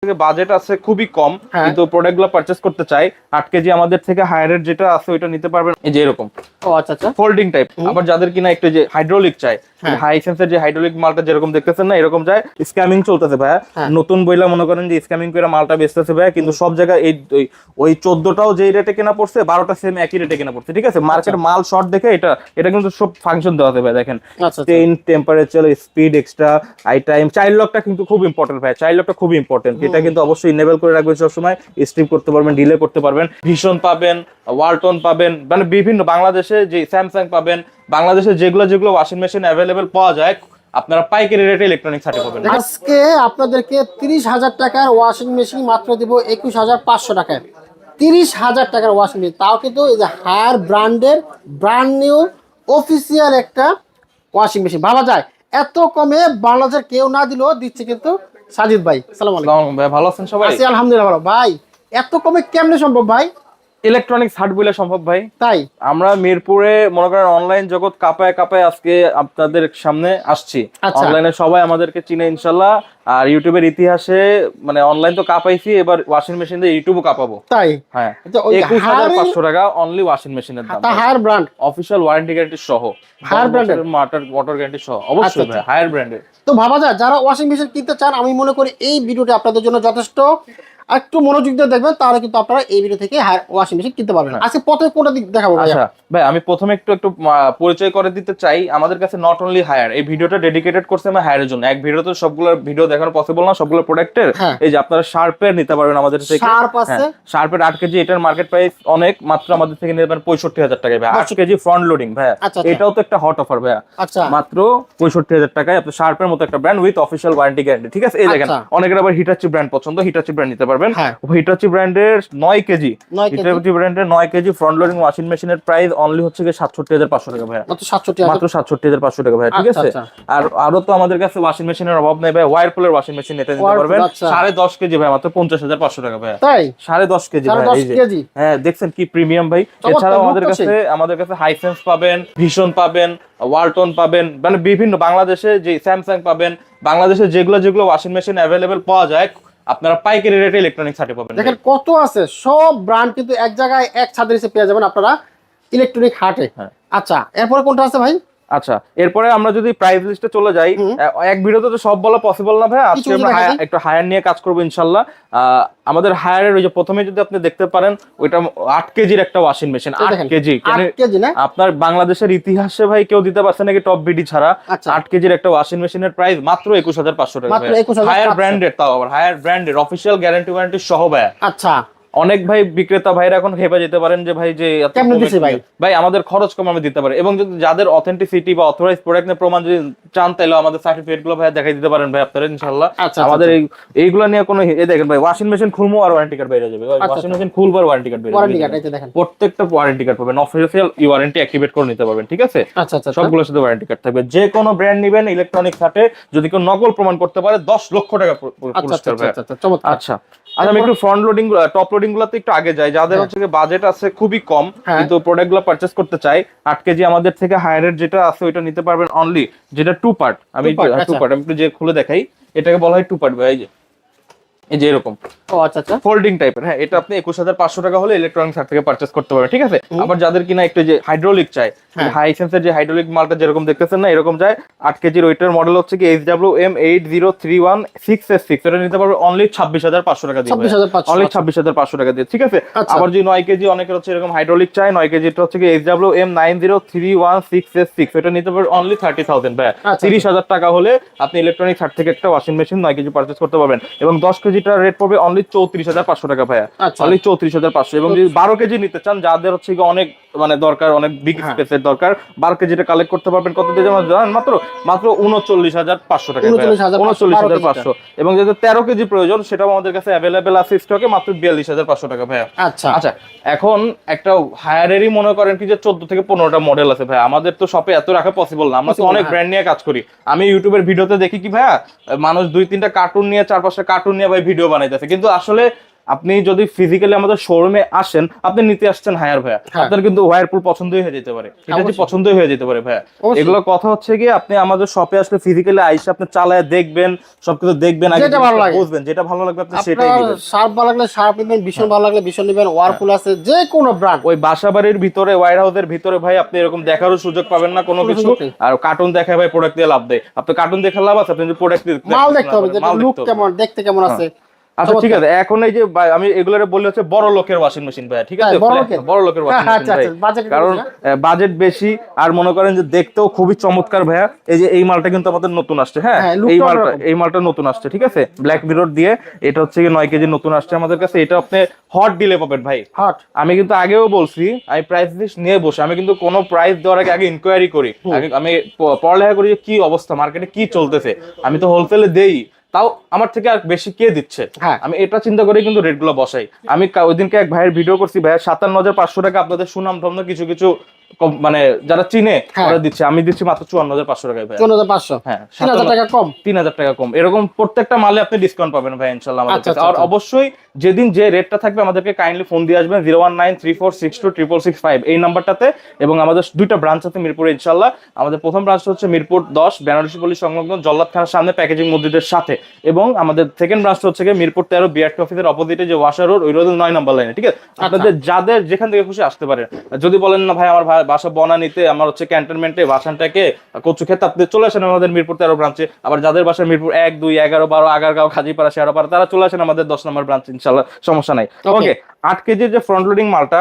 থেকে বাজেট আছে খুবই কম, কিন্তু প্রোডাক্টগুলো পারচেজ করতে চাই 8 কেজি আমাদের থেকে হায়ারের যেটা আছে ওইটা নিতে পারবেন। এই যে এরকম ফোল্ডিং টাইপ। আবার যাদের কিনা একটু যে হাইড্রোলিক চাই, হাই সেন্সের যে হাইড্রোলিক মালটা যেরকম দেখতেছেন না এরকম যায়, স্ক্যামিং চলতেছে ভাইয়া। নতুন বইলা মনে করেন যে স্ক্যামিং করে মালটা বেচতেছে ভাইয়া, কিন্তু সব জায়গায় এই ওই 14টাও যেই রেটে কেনা পড়ছে 12টা সেম একই রেটে কেনা পড়ছে, ঠিক আছে? মার্কেট মাল শর্ট দেখে এটা কিন্তু সব ফাংশন দেওয়া আছে ভাই। দেখেন chain, temperature, speed, extra, I time, child লকটা কিন্তু খুব ইম্পর্টেন্ট ভাই। চাইল্ড লকটা খুব ইম্পর্টেন্ট, এটা কিন্তু অবশ্যই ইনেবল করে রাখবেন সবসময়। স্ট্রিপ করতে পারবেন, ডিলে করতে পারবেন। ভীষণ পাবেন, ওয়ালটন পাবেন, মানে বিভিন্ন বাংলাদেশে যে স্যামসাং পাবেন, বাংলাদেশে যেগুলো ওয়াশিং মেশিন অ্যাভেলেবেল পাওয়া যায় আপনারা পাইকারি রেটে ইলেকট্রনিক্স হাটে পাবেন। আজকে আপনাদেরকে 30,000 টাকার ওয়াশিং মেশিন মাত্র দিব 21,500 টাকায়। 30,000 টাকার ওয়াশিং মেশিন, তাও কিন্তু এই যে হায়ার ব্র্যান্ডের ব্র্যান্ড নিউ অফিসিয়াল একটা ওয়াশিং মেশিন। ভাবা যায় এত কমে বাংলাদেশের কেউ না দিলেও দিচ্ছে কিন্তু সাজিদ ভাই। আসসালামু আলাইকুম ভাই, ভালো আছেন সবাই? আছি আলহামদুলিল্লাহ ভালো। ভাই এত কমে কেমনে সম্ভব ভাই? ইলেকট্রনিক্স হাট বলে সম্ভব ভাই। তাই আমরা মিরপুরে মনে করেন অনলাইন জগৎ কাঁপায় আজকে আপনাদের সামনে আসছি। অনলাইনে সবাই আমাদেরকে চিনে ইনশাল্লাহ, আর ইউটিউবের ইতিহাসে মানে অনলাইন তো কাঁপাইছি, এবার ওয়াশিং মেশিন দিয়ে ইউটিউবও কাঁপাবো। তাই হ্যাঁ, 21,500 টাকা অনলি ওয়াশিং মেশিনের দাম। Haier brand, official warranty guarantee সহ, হায়ার ব্র্যান্ডের ওয়াটার গ্যারান্টি সহ, অবশ্যই ভাই হায়ার ব্র্যান্ডের। তো ভাবা যায় যারা ওয়াশিং মেশিন কিনতে চান, আমি মনে করি এই ভিডিওটা আপনাদের জন্য যথেষ্ট। একটু মনোযোগ দিয়ে দেখবেন, তাহলে কিন্তু আপনারা এই ভিডিও থেকে ওয়াশিং মেশিন কিনতে পারবেন। আজকে প্রথমে কোনটা দিক দেখাবো ভাই? আচ্ছা ভাই, আমি প্রথমে একটু পরিচয় করে দিতে চাই। আমাদের কাছে নট অনলি হায়ার, এই ভিডিওটা ডেডিকেটেড করছে আমি হায়ারের জন্য। এক ভিডিওতে সবগুলো ভিডিও দেখানো পসিবল না, সবগুলো প্রোডাক্টের। এই যে আপনারা শার্পের নিতে পারবেন আমাদের থেকে। শার্পের 8 কেজি, এটার মার্কেট প্রাইস অনেক, মাত্র আমাদের থেকে নিতে পারেন 65,000 টাকায় ভাই। 8 কেজি ফ্রন্ট লোডিং ভাই, এটাও তো একটা হট অফার ভাই। মাত্র 65,000 টাকায় আপনি শার্পের মতো একটা brand with official warranty guarantee, ঠিক আছে? এই দেখেন, অনেকের আবার হিটাচি ব্র্যান্ড পছন্দ, হিটাচি ব্র্যান্ড নিতে পারবেন। হিটাচি ব্র্যান্ডের 9 কেজি, হিটাচি ব্র্যান্ডের 9 কেজি ফ্রন্ট লোডিং ওয়াশিং মেশিনের প্রাইস অনলি হচ্ছে 67,500 টাকা ভাই। মাত্র 67,500 টাকা ভাই, ঠিক আছে? আর আরো তো আমাদের কাছে ওয়াশিং মেশিনের অভাব নাই ভাই। ওয়ারপুলের ওয়াশিং মেশিন এটা নিতে পারবেন 10.5 কেজি ভাই, মাত্র 50,500 টাকা ভাই। তাই 10.5 কেজি ভাই, এই যে হ্যাঁ দেখছেন কি প্রিমিয়াম ভাই। এছাড়াও আমাদের কাছে হাইসেন্স পাবেন, ভীষণ পাবেন, ওয়ালটন পাবেন, মানে বিভিন্ন বাংলাদেশে যে স্যামসাং পাবেন, বাংলাদেশে যেগুলো ওয়াশিং মেশিন অ্যাভেলেবেল পাওয়া যায় আপনারা পাইকারি রেটে ইলেকট্রনিক্স হাটে পাবেন। দেখেন কত আছে, সব ব্র্যান্ড কিন্তু এক জায়গায় এক ছাদের নিচে পেয়ে যাবেন আপনারা ইলেকট্রনিক হাটে। আচ্ছা, এরপরে কোনটা আছে ভাই? আচ্ছা, এরপরে আমরা যদি প্রাইস লিস্টে চলে যাই, এক ভিডিওতে তো সব বলা পসিবল না ভাই। আজকে আমরা একটু হায়ার নিয়ে কাজ করবো ইনশাল্লাহ। আমাদের হায়ারের ওই যে প্রথমে যদি আপনি দেখতে পারেন, ওইটা 8 কেজির একটা ওয়াশিং মেশিন। 8 কেজি আপনার বাংলাদেশের ইতিহাসে ভাই কেউ দিতে পারছে নাকি টপ বিডি ছাড়া। 8 কেজির একটা ওয়াশিং মেশিনের প্রাইস মাত্র 21,500 টাকা। হায়ার ব্র্যান্ডের, তাও আবার হায়ার ব্র্যান্ডের অফিসিয়াল গ্যারান্টি ওয়ারেন্টি সহ ভাই। আচ্ছা, অনেক ভাই বিক্রেতা ভাইরা এখন ভেবে যেতে পারেন যে ভাই যে ভাই আমাদের খরচ কম আমি দিতে পারি, এবং যদি যাদের অথেন্টিসিটি বা অথরাইজ প্রোডাক্টের প্রমাণ যদি চান তাহলে আমাদের সার্টিফিকেট গুলো ভাই দেখাই দিতে পারেন ভাই আপনারা ইনশাআল্লাহ। আমাদের এইগুলো নিয়ে কোনো দেখেন ভাই, ওয়াশিং মেশিন খুলবো আর ওয়ারেন্টি কার্ড বেরিয়ে যাবে। ওয়াশিং মেশিন খুলবো আর ওয়ারেন্টি কার্ড বেরিয়ে যাবে, প্রত্যেকটা ওয়ারেন্টি কার্ড পাবেন, অফিসিয়াল ওয়ারেন্টি অ্যাক্টিভেট করে নিতে পারবেন, ঠিক আছে? সবগুলোর সাথে ওয়ারেন্টি কার্ড থাকবে। যে কোনো ব্র্যান্ড নেবেন ইলেকট্রনিক্স হাটে, যদি কেউ নকল প্রমাণ করতে পারে 10 লক্ষ টাকা পুরস্কার ভাই। আচ্ছা, আমি একটু ফ্রন্ট লোডিং টপ লোডিং গুলোতে একটু আগে যাই। যাদের হচ্ছে বাজেট আছে খুবই কম, কিন্তু প্রোডাক্ট গুলো পারচেজ করতে চাই 8 কেজি আমাদের থেকে হায়ারের যেটা আছে ওইটা নিতে পারবেন অনলি, যেটা 2 পার্ট। আমি একটু যে খুলে দেখাই, এটাকে বলা হয় 2 পার্ট ভাই। এই যে এরকম ফোল্ডিং টাইপের। হ্যাঁ, এটা আপনি 21,500 টাকা হলে ইলেকট্রনিক্স হাট থেকে পারচেজ করতে পারবেন, ঠিক আছে? আবার যাদের কিনা একটু যে হাইড্রোলিক চাই, হাই সেন্সের যে হাইড্রোলিক মালটা যেরকম দেখতেছেন না এরকম যায়, 8 কেজির ওইটার মডেল হচ্ছে কি HWM 80316S6, এটা নিতে পারবে অনলি 26,500 টাকা দিয়ে, অনলি 26,500 টাকা দিয়ে, ঠিক আছে? আবার যদি 9 কেজি অনেকের হচ্ছে এরকম হাইড্রোলিক চাই, 9 কেজি এটা হচ্ছে কি HWM 90316S6, এটা নিতে পারবে অনলি 30,000 ভাই। 30,000 টাকা হলে আপনি ইলেকট্রনিক্স হাট থেকে একটা ওয়াশিং মেশিন 9 কেজি পারচেজ করতে পারবেন, এবং 10 কেজি রেট পড়বে অনলি 34,500 টাকা ভাইয়া, অনলি 34,500। এবং যদি 12 কেজি নিতে চান, যাদের হচ্ছে অনেক মানে দরকার, অনেক বিগ স্পেসের দরকার, 12 কেজিটা কালেক্ট করতে পারবেন কত দিয়ে জানেন? মাত্র 39,500 টাকা, 39,500। এবং যদি 13 কেজি প্রয়োজন, সেটাও আমাদের কাছে অ্যাভেলেবেল আছে স্টকে, মাত্র 42,500 টাকা ভাইয়া। আচ্ছা, এখন একটা হায়ারেরই মনে করেন কি যে 14 থেকে 15টা মডেল আছে ভাই। আমাদের তো শপে এত রাখা পসিবল না, আমরা তো অনেক ব্র্যান্ড নিয়ে কাজ করি। আমি ইউটিউবের ভিডিওতে দেখি কি ভাইয়া, মানুষ 2-3টা কার্টুন নিয়ে, 4-5টা কার্টুন নিয়ে ভাই ভিডিও বানাইতেছে, কিন্তু আসলে আপনি যদি ফিজিক্যালি আমাদের শোরুমে আসেন, আপনি নিতে আসছেন হায়ার ভাইয়া, আপনার কিন্তু ওয়ারপুল পছন্দই হয়ে যেতে পারে, এটা যে পছন্দই হয়ে যেতে পারে ভাইয়া। এগুলো কথা হচ্ছে কি, আপনি আমাদের শপে আসলে ফিজিক্যালি আইসা আপনি চালায় দেখবেন, সবকিছু দেখবেন, আগে বুঝবেন, যেটা ভালো লাগবে আপনি সেটাই নেবেন। শার্প ভালো লাগলে শার্প নেবেন, ভীষণ ভালো লাগলে ভীষণ নেবেন, ওয়ারপুল আছে যে কোনো ব্র্যান্ড। ওই বাসাবাড়ির ভিতরে, ওয়্যার হাউসের ভিতরে ভাই আপনি এরকম দেখারও সুযোগ পাবেন না কোনো কিছু। আর কার্টুন দেখায় ভাই প্রোডাক্ট দিয়ে লাভ দেয়, আপনি কার্টুন দেখে লাভ আছে, আপনি যদি প্রোডাক্ট মাল দেখতে হবে, লুক কেমন, দেখতে কেমন আছে। আচ্ছা ঠিক আছে, এখন এই যে আমি এগুলোরে বলি হচ্ছে বড় লোকের ওয়াশিং মেশিন ভাই, ঠিক আছে, বড় লোকের ওয়াশিং মেশিন ভাই, কারণ বাজেট বেশি আর মনে করেন যে দেখতেও খুবই চমৎকার ভাইয়া। এই যে এই মালটা কিন্তু আমাদের নতুন আসছে, হ্যাঁ এই মালটা নতুন আসছে, ঠিক আছে, ব্ল্যাক মিরর দিয়ে। এটা হচ্ছে কি 9 কেজি নতুন আসছে আমাদের কাছে। এটা আপনি হট ডিলে পাবেন ভাই, হট। আমি কিন্তু আগেও বলছি, আমি প্রাইস লিস্ট নিয়ে বসে, আমি কিন্তু কোনো প্রাইস দেওয়ার আগে ইনকোয়ারি করি, আমি পড়ালেখা করি যে কি অবস্থা মার্কেটে, কি চলতেছে। আমি তো হোলসেলে দেই, তাও আমার থেকে আর বেশি কে দিচ্ছে, আমি এটা চিন্তা করে কিন্তু রেট গুলো বসাই। আমি ওইদিনকে এক ভাইয়ের ভিডিও করছি, ভাইয়া 57,500 টাকা আপনাদের সুনাম ধন্য কিছু কিছু মানে যারা চিনে ওরা দিচ্ছে, আমি দিচ্ছি মাত্র 54,500 টাকায় ভাই। 54,500, হ্যাঁ 3,000 টাকা কম, 3,000 টাকা কম। এরকম প্রত্যেকটা মালে আপনি ডিসকাউন্ট পাবেন ভাই ইনশাআল্লাহ আমাদের কাছে। আর অবশ্যই যেদিন যে রেটটা থাকবে আমাদেরকে কাইন্ডলি ফোন দিয়ে আসবেন 01934626665 এই নাম্বারটাতে। এবং আমাদের দুইটা ব্রাঞ্চ আছে মিরপুরে ইনশাআল্লাহ। আমাদের প্রথম ব্রাঞ্চটা হচ্ছে মিরপুর 10 বেনারসি পল্লী সংলগ্ন জল্লাদ খানার সামনে প্যাকেজিং মসজিদের সাথে, এবং আমাদের সেকেন্ড ব্রাঞ্চটা হচ্ছে মিরপুর 13 বিআরটি অফিসের অপোজিটে যে ওয়াশার রোড, ওই রোডের 9 নম্বর লাইনে, ঠিক আছে। আপনাদের যাদের যেখান থেকে খুশি আসতে পারেন। যদি বলেন না ভাই আমার বাসা বনানীতে, আমার হচ্ছে ক্যান্টনমেন্টে, বাসানটাকে, কচুক্ষেত, আপনি চলে আসেন আমাদের মিরপুর 13 ব্রাঞ্চে। আবার যাদের বাসা মিরপুর 1, 2, 11, 12 আগারগাঁও, খাজিপাড়া, শেয়ারাপাড়া, তারা চলে আসেন আমাদের 10 নম্বর ব্রাঞ্চে ইনশাআল্লাহ, সমস্যা নাই। ওকে, 8 কেজির যে ফ্রন্ট লোডিং মালটা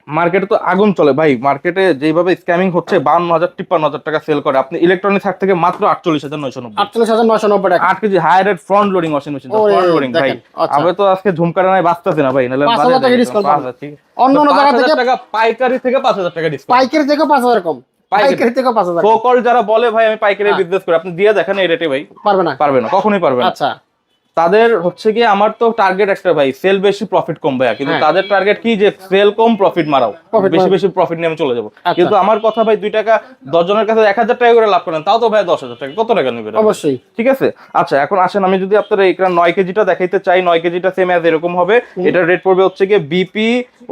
মার্কেটে তো আগুন চলে ভাই, মার্কেটে যেভাবে স্ক্যামিং হচ্ছে 52,000-53,000 টাকা সেল করে। আপনি ইলেকট্রনিক্স হাট থেকে মাত্র 48,990 টাকা 8 KG high rate front loading washing machine, front loading ভাই। আমি তো আজকে ঝুমকারা নাই বাঁচতেছি না ভাই, নালে 5,000 টাকা ডিসকাউন্ট পাবেন অন্য জায়গা থেকে, টাকা পাইকারি থেকে 5,000 টাকা ডিসকাউন্ট, পাইকারি থেকে 5,000 কম, পাইকারি থেকে 5,000। ফোকল যারা বলে ভাই আমি পাইকারি বিজনেস করি, আপনি দিয়ে দেখেন এই রেটে ভাই, পারবে না, কখনোই পারবে না। আচ্ছা, তাদের হচ্ছে কি, আমার তো টার্গেট একটা ভাই, সেল বেশি প্রফিট কম ভাই, কিন্তু তাদের টার্গেট কি যে সেল কম প্রফিট মারাও, বেশি বেশি প্রফিট নিয়ে আমি চলে যাবো। কিন্তু আমার কথা ভাই, 2 টাকা 10 জনের কাছে 1,000 টাকা করে লাভ করেন, তাও তো ভাই 10,000 টাকা, কত টাকা নেবেন অবশ্যই, ঠিক আছে। আচ্ছা, এখন আসেন, আমি যদি আপনাদের এই 9 কেজিটা দেখাইতে চাই, 9 কেজিটা সেম অ্যাজ এরকম হবে। এটার রেট পড়বে হচ্ছে কি বিপি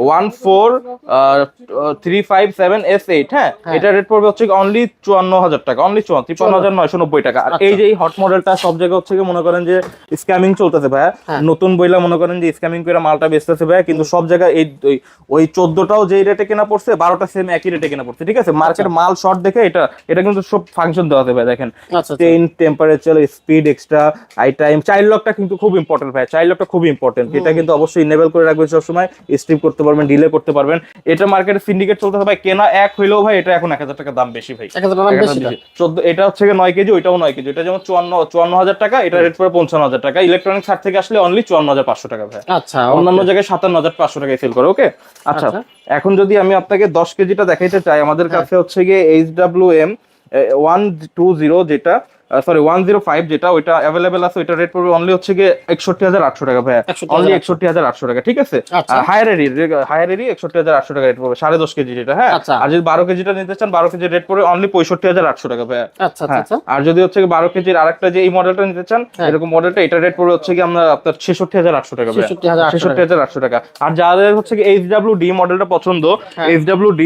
14357S8, হ্যাঁ, এটার রেট পড়বে হচ্ছে অনলি 54,000 টাকা, অনলি 53,990 টাকা। আর এই যে হট মডেলটা সব জায়গায় হচ্ছে কি মনে করেন যে স্ক্যামিং চলতেছে ভাই, নতুন বইলা মনে করেন যে স্ক্যামিং করে মালটা বেচতেছে ভাই, কিন্তু সব জায়গায় এই ওই 14টাও যেই রেটে কেনা পড়ছে, 12টা সেম একই রেটে কেনা পড়ছে, ঠিক আছে। মার্কেট মাল শর্ট দেখে এটা কিন্তু সব ফাংশন দেওয়া আছে ভাই, দেখেন chain, temperature, speed, extra, I time, child লকটা কিন্তু খুব ইম্পর্টেন্ট ভাই, চাইল্ড লকটা খুব ইম্পর্টেন্ট, এটা কিন্তু অবশ্যই ইনেবল করে রাখবেন সব সময়, স্ট্রিপ করতে পারবেন, ডিলে করতে পারবেন। এটা মার্কেটে সিন্ডিকেট চলতেছে ভাই, কেনা এক হইলেও ভাই এটা এখন 1,000 টাকা দাম বেশি ভাই, 1,000 টাকা বেশি। 14 এটা হচ্ছে 9 কেজি, ওইটাও 9 কেজি, এটা যেমন 54,000 টাকা, এটা রেট পড়ে 55,000 টাকা। ইলেকট্রনিক্স হাট থেকে আসলে অনলি 54,500 টাকা ভাই। আচ্ছা, অন্যান্য জায়গায় 57,500 টাকায় সেল করে। ওকে, আচ্ছা, এখন যদি আমি আপনাকে 10 কেজিটা দেখাইতে চাই, আমাদের কাছে হচ্ছে গিয়ে HWM 120 যেটা, সরি 105 যেটা, ওইটা अवेलेबल আছে। ওইটা রেট পড়বে অনলি হচ্ছে গিয়ে 61,800 টাকা ভাই, অনলি 61,800 টাকা, ঠিক আছে। হায়ারেরি 61,800 টাকা রেট পড়বে 10.5 কেজি যেটা, হ্যাঁ। আর যদি 12 কেজিটা নিতে চান, 12 কেজি রেট পড়বে অনলি 65,800 টাকা ভাই। আচ্ছা আচ্ছা। আর যদি হচ্ছে 12 কেজির আরেকটা যে এই মডেলটা নিতে চান, এরকম মডেলটা, এটা রেট পড়বে হচ্ছে কি আপনার 66,800 টাকা ভাই, 66,800 টাকা। আর যাদের হচ্ছে কি HWD মডেলটা পছন্দ, HWD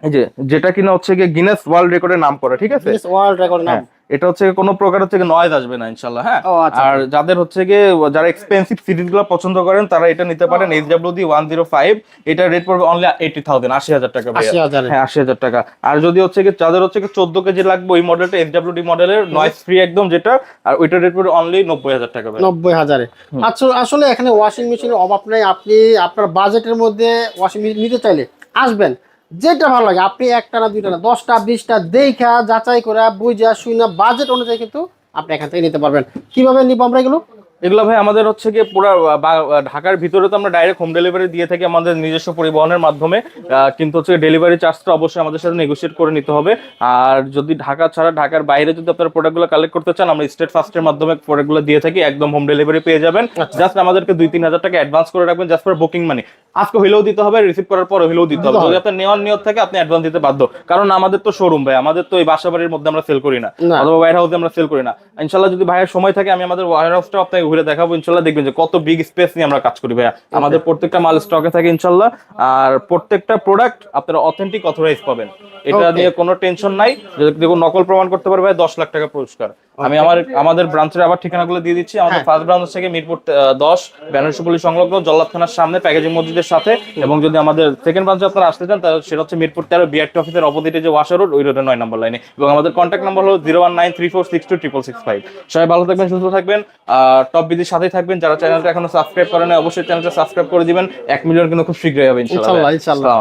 এই যে যেটা কিনা হচ্ছে গিয়ে গিনেস ওয়ার্ল্ড রেকর্ডের নাম করে, ঠিক আছে, গিনেস ওয়ার্ল্ড রেকর্ডের নাম। এটা হচ্ছে কোনো প্রকার হচ্ছে নয়েজ আসবে না ইনশাআল্লাহ, হ্যাঁ। আর যাদের হচ্ছে গিয়ে যারা এক্সপেন্সিভ সিরিজগুলো পছন্দ করেন, তারা এটা নিতে পারেন, HWD 105। এটা রেট পড়বে অনলি 80,000, 80,000 টাকা ভাই, হ্যাঁ 80,000 টাকা। আর যদি হচ্ছে কি যাদের হচ্ছে কি 14 কেজি লাগবে, ওই মডেলটা HWD মডেলের নয়েজ ফ্রি একদম যেটা, আর ওইটা রেট পড়বে অনলি 90,000 টাকা ভাই, 90,000। আচ্ছা, আসলে এখানে ওয়াশিং মেশিনের অভাব নাই, আপনি আপনার বাজেটের মধ্যে ওয়াশিং মেশিন নিতে চাইলে আসবেন, যেটা ভালো লাগে, আপনি একটা না দুইটা না 10টা 20টা দেখা যাচাই করে বুঝা শুনে বাজেট অনুযায়ী কিন্তু আপনি এখান থেকে নিতে পারবেন। কিভাবে নিব আমরা এগুলো ভাই? আমাদের হচ্ছে কি পুরো ঢাকার ভিতরে তো আমরা ডাইরেক্ট হোম ডেলিভারি দিয়ে থাকি আমাদের নিজস্ব পরিবহনের মাধ্যমে, কিন্তু হচ্ছে ডেলিভারি চার্জটা অবশ্যই আমাদের সাথে নেগোশিয়েট করে নিতে হবে। আর যদি ঢাকা ছাড়া ঢাকার বাইরে যদি আপনারা প্রোডাক্টগুলো কালেক্ট করতে চান, আমরা স্টেট ফাস্টের মাধ্যমে প্রোডাক্টগুলো দিয়ে থাকি, একদম হোম ডেলিভারি পেয়ে যাবেন। জাস্ট আমাদেরকে 2-3 হাজার টাকা অ্যাডভান্স করে রাখবেন, জাস্ট ফর বুকিং মানি। আজকে হইলেও দিতে হবে, রিসিভ করার পরে হইলেও দিতে হবে। যদি আপনার নেওয়ার নিয়ত থাকে আপনি অ্যাডভান্স দিতে বাধ্য, কারণ আমাদের তো শোরুম ভাই, আমাদের তো এই বাসাবাড়ির মধ্যে আমরা সেল করি না, অথবা ওয়্যার হাউসে আমরা সেল করি না। ইনশাআল্লাহ যদি ভাইয়ের সময় থাকে আমি আমাদের ওয়্যার হাউসটা আপনাকে ঘুরে দেখাবো। ইনশাআল্লাহ দেখবেন যে কত বিগ স্পেস নিয়ে আমরা কাজ করি ভাইয়া। আমাদের প্রত্যেকটা মাল স্টকে থাকে ইনশাআল্লাহ, আর প্রত্যেকটা প্রোডাক্ট আপনারা অথেন্টিক অথরাইজ পাবেন, এটা নিয়ে কোনো টেনশন নাই। যদি কেউ নকল প্রমাণ করতে পারবে 10 লাখ টাকা পুরস্কার। আমি আমাদের ব্রাঞ্চের আবার ঠিকানাগুলো দিয়ে দিচ্ছি। আমাদের ফার্স্ট ব্রাঞ্চ থেকে মিরপুর 10 বেনারসিপল্লী সংলগ্ন জল্লাদ থানার সামনে প্যাকেজিং মসজিদের সাথে, এবং যদি আমাদের সেকেন্ড ব্রাঞ্চে আপনারা আসতে চান তাহলে সেটা হচ্ছে মিরপুর 13 বিআরটি অফিসের অপোজিটে যে ওয়াশা রোড, ওই রোডের 9 নম্বর লাইনে। এবং আমাদের কন্ট্যাক্ট নাম্বার হলো 01934626665। সবাই ভালো থাকবেন, সুস্থ থাকবেন, টপ বিজির সাথেই থাকবেন। যারা চ্যানেলটা এখনো সাবস্ক্রাইব করেন অবশ্যই চ্যানেলটা সাবস্ক্রাইব করে দিবেন। 1 মিলিয়ন কিন্তু খুব শীঘ্রই হবে ইনশাআল্লাহ। ইনশাআল্লাহ।